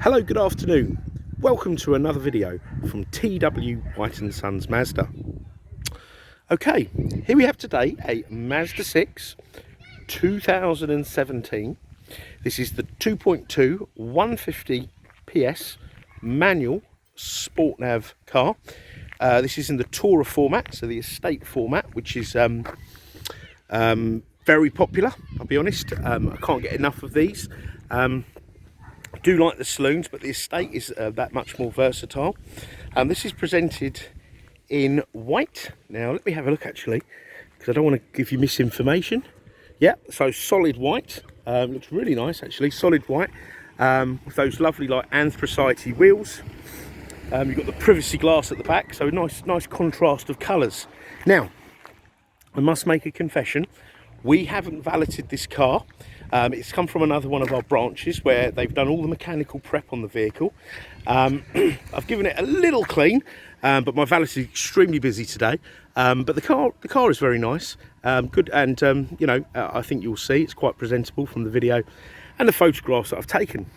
Hello, good afternoon. Welcome to another video from T.W White Sons Mazda. Okay, here we have today a Mazda 6 2017. This is the 2.2 150 PS manual Sport Nav car. This is in the Tourer format, so the estate format, which is very popular, I'll be honest. I can't get enough of these. I do like the saloons, but the estate is that much more versatile. This is presented in white. Now let me have a look actually, because I don't want to give you misinformation. Yeah, so solid white. Looks really nice actually, solid white, with those lovely like anthracite wheels. You've got the privacy glass at the back, so nice contrast of colours. Now, I must make a confession. We haven't valeted this car. It's come from another one of our branches where they've done all the mechanical prep on the vehicle. I've given it a little clean, but my valet is extremely busy today. But the car is very nice, good, and you know, I think you'll see it's quite presentable from the video and the photographs that I've taken.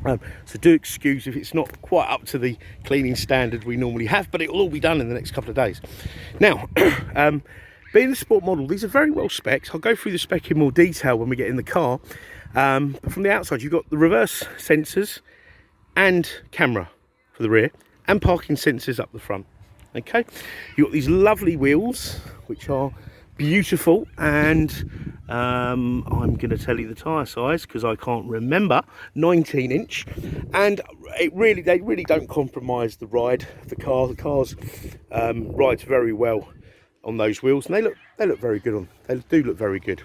So do excuse if it's not quite up to the cleaning standard we normally have, but it will all be done in the next couple of days. Now, being the sport model, these are very well specced. I'll go through the spec in more detail when we get in the car. But from the outside, you've got the reverse sensors and camera for the rear, and parking sensors up the front. Okay, you've got these lovely wheels, which are beautiful, and I'm going to tell you the tyre size because I can't remember. 19-inch, and they really don't compromise the ride of the car. The car's rides very well on those wheels, and they look very good on. They do look very good.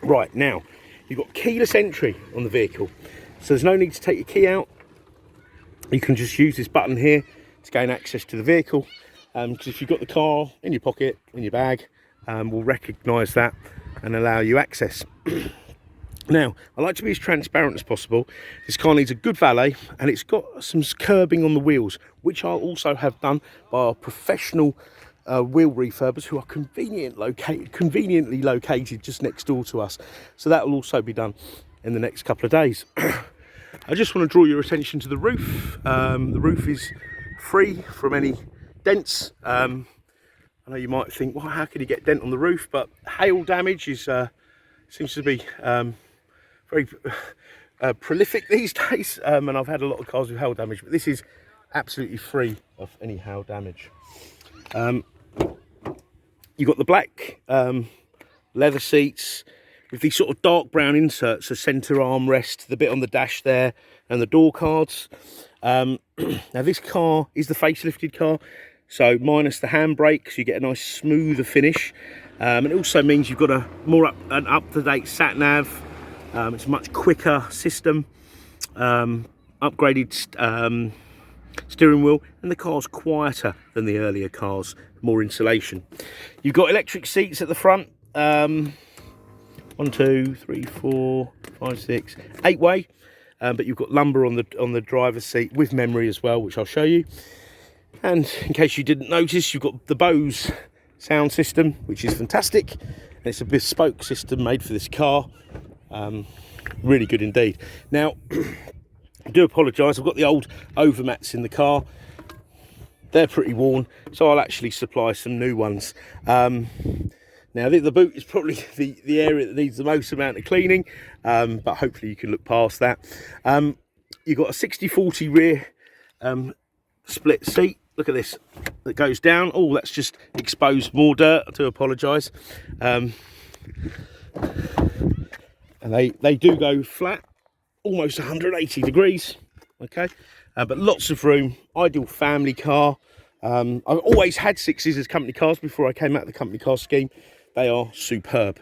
Right, now you've got keyless entry on the vehicle, so there's no need to take your key out. You can just use this button here to gain access to the vehicle. Because if you've got the car in your pocket, in your bag, we'll recognise that and allow you access. Now, I like to be as transparent as possible. This car needs a good valet, and it's got some curbing on the wheels, which I'll also have done by our professional wheel refurbers who are conveniently located just next door to us. So that will also be done in the next couple of days. I just want to draw your attention to the roof. The roof is free from any dents. I know you might think, well, how could you get dent on the roof? But hail damage is seems to be very prolific these days, and I've had a lot of cars with hail damage, but this is absolutely free of any hail damage. You've got the black leather seats with these sort of dark brown inserts, the centre armrest, the bit on the dash there, and the door cards. Now this car is the facelifted car, so minus the handbrake, so you get a nice smoother finish. And it also means you've got an up-to-date sat nav. It's a much quicker system, upgraded steering wheel, and the car's quieter than the earlier cars, more insulation. You've got electric seats at the front, 1, 2, 3, 4, 5, 6, 8-way, but you've got lumbar on the driver's seat with memory as well, which I'll show you. And in case you didn't notice, you've got the Bose sound system, which is fantastic. And it's a bespoke system made for this car. Really good indeed. Now, I do apologise, I've got the old overmats in the car. They're pretty worn, so I'll actually supply some new ones. Now, the boot is probably the area that needs the most amount of cleaning, but hopefully you can look past that. You've got a 60-40 rear split seat. Look at this, that goes down. Oh, that's just exposed more dirt. I do apologise. And they do go flat, almost 180 degrees. Okay, but lots of room. Ideal family car. I've always had 6s as company cars before I came out of the company car scheme. They are superb.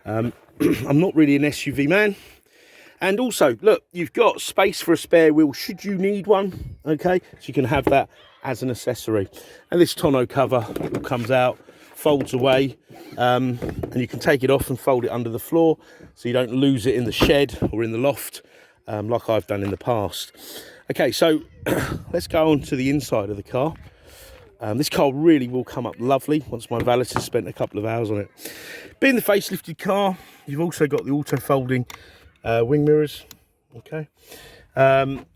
I'm not really an SUV man. And also, look, you've got space for a spare wheel should you need one. Okay, so you can have that as an accessory. And this tonneau cover comes out, folds away, and you can take it off and fold it under the floor so you don't lose it in the shed or in the loft, like I've done in the past. Okay, so let's go on to the inside of the car. This car really will come up lovely once my valet has spent a couple of hours on it. Being the facelifted car, you've also got the auto folding wing mirrors. Okay.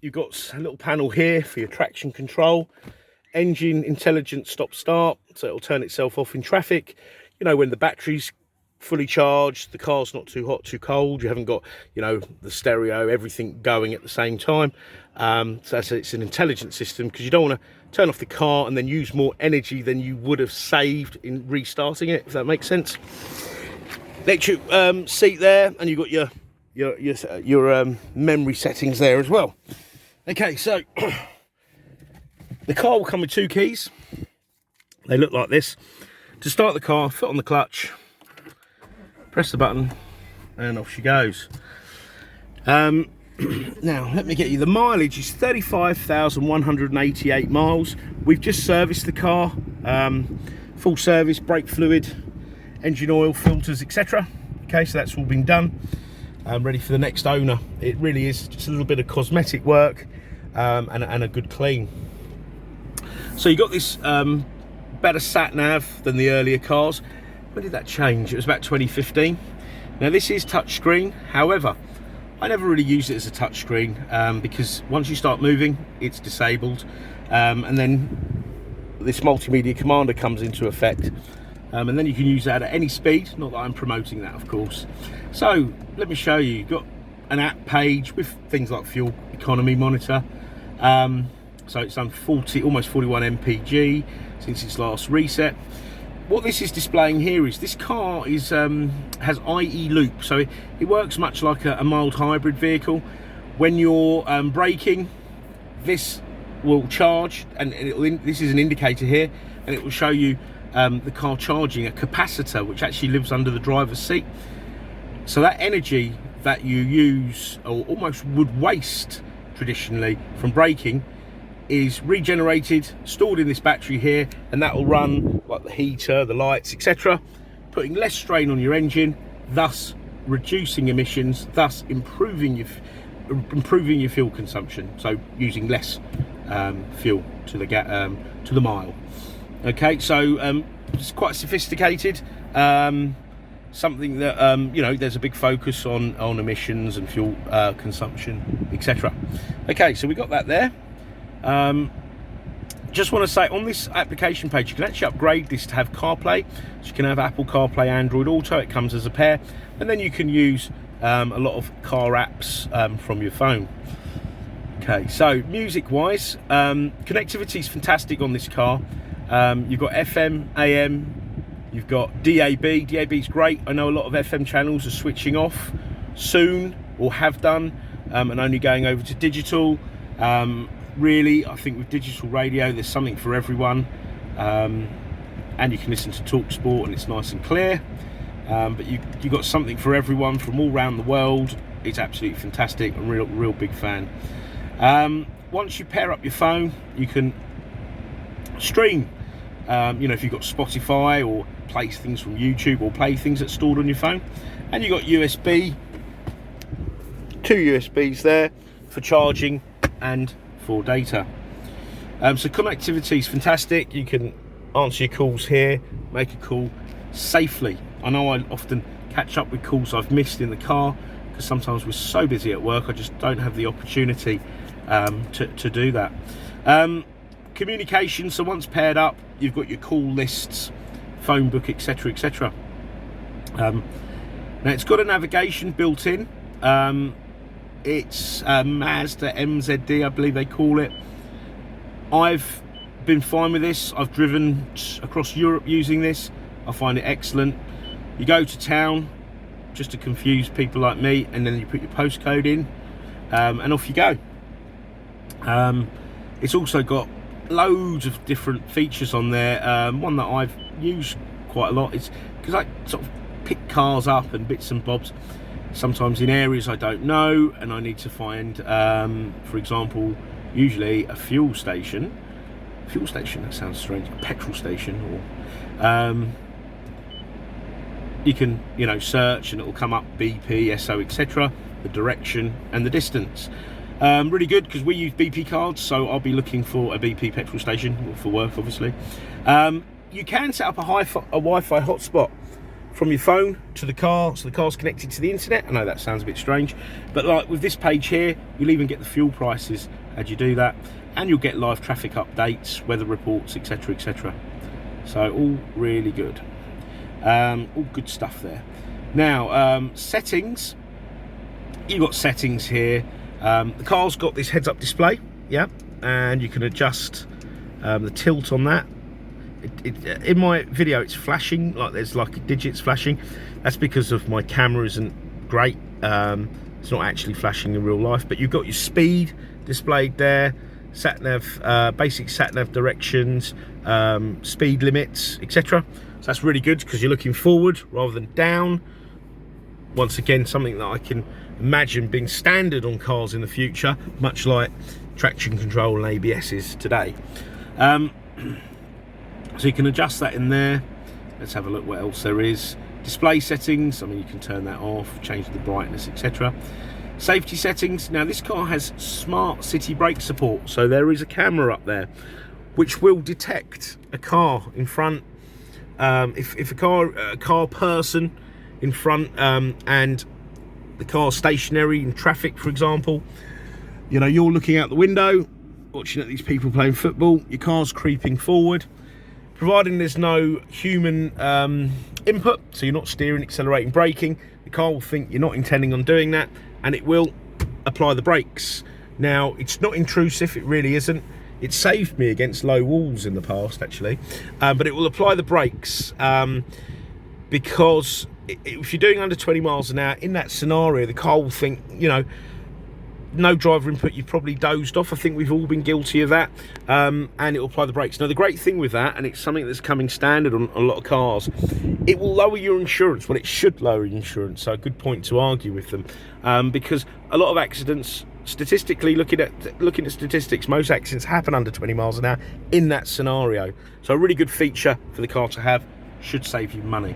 You've got a little panel here for your traction control, engine intelligent stop start, so it'll turn itself off in traffic. You know, when the battery's fully charged, the car's not too hot, too cold, you haven't got, you know, the stereo, everything going at the same time. So it's an intelligent system, because you don't want to turn off the car and then use more energy than you would have saved in restarting it, if that makes sense. Electric seat there, and you've got your memory settings there as well. Okay, so the car will come with 2 keys. They look like this. To start the car, foot on the clutch, press the button, and off she goes. Now, let me get you, the mileage is 35,188 miles. We've just serviced the car, full service, brake fluid, engine oil, filters, etc. Okay, so that's all been done. Ready for the next owner. It really is just a little bit of cosmetic work and a good clean. So you got this better sat nav than the earlier cars. When did that change? It was about 2015. Now this is touchscreen. However, I never really use it as a touchscreen because once you start moving, it's disabled, and then this multimedia commander comes into effect, and then you can use that at any speed. Not that I'm promoting that, of course. So let me show you. You've got an app page with things like fuel economy monitor. So it's done almost 41 mpg since its last reset. What this is displaying here is this car has IE loop, so it works much like a mild hybrid vehicle. When you're braking, this will charge, and this is an indicator here, and it will show you the car charging a capacitor, which actually lives under the driver's seat. So that energy that you use, or almost would waste traditionally from braking, is regenerated, stored in this battery here, and that will run like the heater, the lights, etc., putting less strain on your engine, thus reducing emissions, thus improving your fuel consumption, so using less fuel to the mile. Okay, so it's quite sophisticated, something that you know, there's a big focus on emissions and fuel consumption, etc. Okay, so we got that there. Just want to say, on this application page, you can actually upgrade this to have CarPlay. So you can have Apple CarPlay, Android Auto. It comes as a pair, and then you can use a lot of car apps from your phone. Okay, so music wise, connectivity is fantastic on this car. You've got FM, AM, you've got DAB. DAB is great. I know a lot of FM channels are switching off soon, or have done, and only going over to digital. Really, I think with digital radio, there's something for everyone, and you can listen to Talk Sport, and it's nice and clear. But you've got something for everyone from all around the world. It's absolutely fantastic. I'm a real big fan. Once you pair up your phone, you can stream. You know, if you've got Spotify, or play things from YouTube, or play things that's stored on your phone. And you've got USB, 2 USBs there for charging and for data. So connectivity is fantastic. You can answer your calls here, make a call safely. I know I often catch up with calls I've missed in the car, because sometimes we're so busy at work, I just don't have the opportunity to do that. Communication, so once paired up, you've got your call lists, phone book, etc, etc. Now it's got a navigation built in. It's Mazda MZD, I believe they call it. I've been fine with this. I've driven across Europe using this. I find it excellent. You go to town, just to confuse people like me, and then you put your postcode in, and off you go. It's also got loads of different features on there. One that I've used quite a lot is because I sort of pick cars up and bits and bobs, sometimes in areas I don't know, and I need to find, for example, usually a fuel station, that sounds strange, a petrol station, or you can, you know, search and it will come up BP, SO, etc, the direction and the distance. Really good, because we use BP cards, so I'll be looking for a BP petrol station for work, obviously. You can set up a Wi-Fi hotspot from your phone to the car, so the car's connected to the internet. I know that sounds a bit strange, but like with this page here, you'll even get the fuel prices as you do that, and you'll get live traffic updates, weather reports, etc, etc. So all really good, all good stuff there. Now settings, you've got settings here. The car's got this heads-up display, yeah, and you can adjust the tilt on that. In my video it's flashing, like there's like digits flashing. That's because of my camera isn't great. It's not actually flashing in real life, but you've got your speed displayed there, sat nav, basic sat nav directions, speed limits, etc. So that's really good because you're looking forward rather than down. Once again, something that I can imagine being standard on cars in the future, much like traction control and ABS is today. So you can adjust that in there. Let's have a look what else there is. Display settings, I mean, you can turn that off, change the brightness, etc. Safety settings. Now this car has smart city brake support, so there is a camera up there which will detect a car in front. If a car person in front and the car's stationary in traffic, for example, you know, you're looking out the window watching at these people playing football, your car's creeping forward, providing there's no human input, so you're not steering, accelerating, braking, the car will think you're not intending on doing that, and it will apply the brakes. Now it's not intrusive, it really isn't. It saved me against low walls in the past, actually, but it will apply the brakes because if you're doing under 20 miles an hour in that scenario, the car will think, you know, no driver input, you've probably dozed off. I think we've all been guilty of that, and it will apply the brakes. Now the great thing with that, and it's something that's coming standard on a lot of cars, it will lower your insurance. Well, it should lower your insurance, so a good point to argue with them, because a lot of accidents, statistically, looking at statistics, most accidents happen under 20 miles an hour in that scenario. So a really good feature for the car to have, should save you money.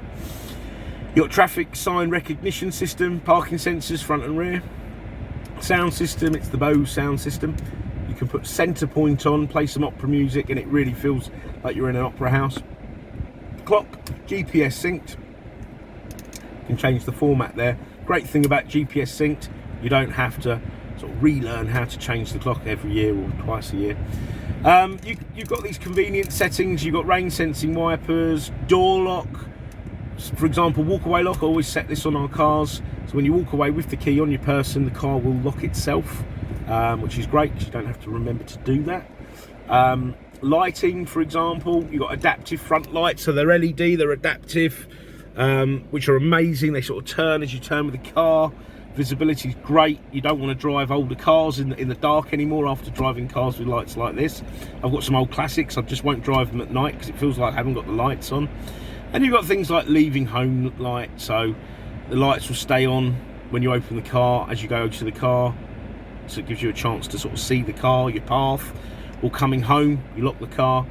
You've got traffic sign recognition system, parking sensors front and rear. Sound system, it's the Bose sound system. You can put centre point on, play some opera music, and it really feels like you're in an opera house. Clock, GPS synced. You can change the format there. Great thing about GPS synced, you don't have to sort of relearn how to change the clock every year or twice a year. You've got these convenient settings. You've got rain sensing wipers, door lock. For example, walk away lock. I always set this on our cars, so when you walk away with the key on your person, the car will lock itself, which is great because you don't have to remember to do that. Lighting, for example, you've got adaptive front lights, so they're LED, they're adaptive, which are amazing. They sort of turn as you turn with the car. Visibility is great. You don't want to drive older cars in the dark anymore after driving cars with lights like this. I've got some old classics, I just won't drive them at night because it feels like I haven't got the lights on. And you've got things like leaving home light, so the lights will stay on when you open the car as you go to the car, so it gives you a chance to sort of see the car, your path. Or coming home, you lock the car,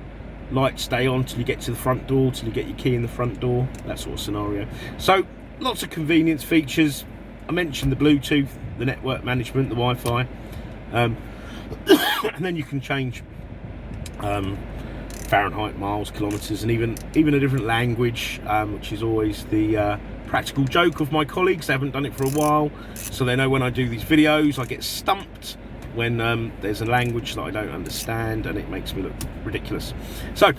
lights stay on till you get to the front door, till you get your key in the front door, that sort of scenario. So lots of convenience features. I mentioned the Bluetooth, the network management, the Wi-Fi, and then you can change Fahrenheit, miles, kilometers, and even a different language, which is always the practical joke of my colleagues. They haven't done it for a while, so they know when I do these videos I get stumped when there's a language that I don't understand, and it makes me look ridiculous. So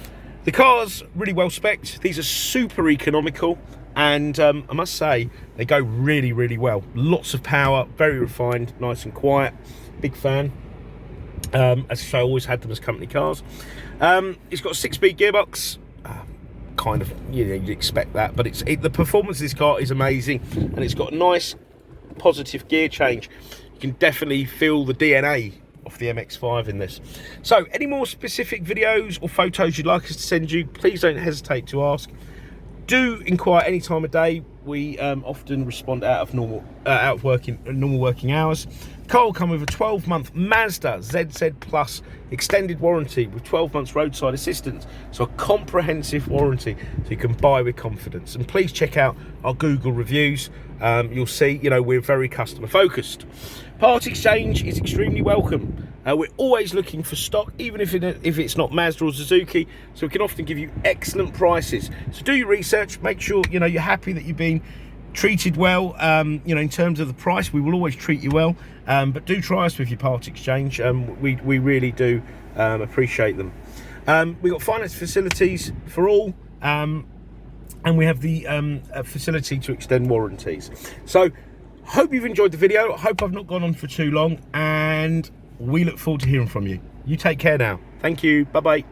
the car's really well spec'd. These are super economical, and I must say they go really, really well. Lots of power, very refined, nice and quiet. Big fan. As I say, I always had them as company cars. It's got a 6-speed gearbox. Kind of, you know, you'd expect that, but the performance of this car is amazing, and it's got a nice positive gear change. You can definitely feel the DNA of the MX-5 in this. So any more specific videos or photos you'd like us to send you, please don't hesitate to ask. Do inquire any time of day. We often respond out of normal working hours. Car will come with a 12-month Mazda ZZ Plus extended warranty with 12 months roadside assistance, so a comprehensive warranty, so you can buy with confidence. And please check out our Google reviews. You'll see, you know, we're very customer focused. Part exchange is extremely welcome. We're always looking for stock, even if it's not Mazda or Suzuki, so we can often give you excellent prices. So do your research, make sure you're happy that you've been treated well. In terms of the price, we will always treat you well, but do try us with your part exchange. We really do appreciate them. We've got finance facilities for all, and we have the facility to extend warranties. So hope you've enjoyed the video. I hope I've not gone on for too long, and we look forward to hearing from you. You take care now. Thank you. Bye bye.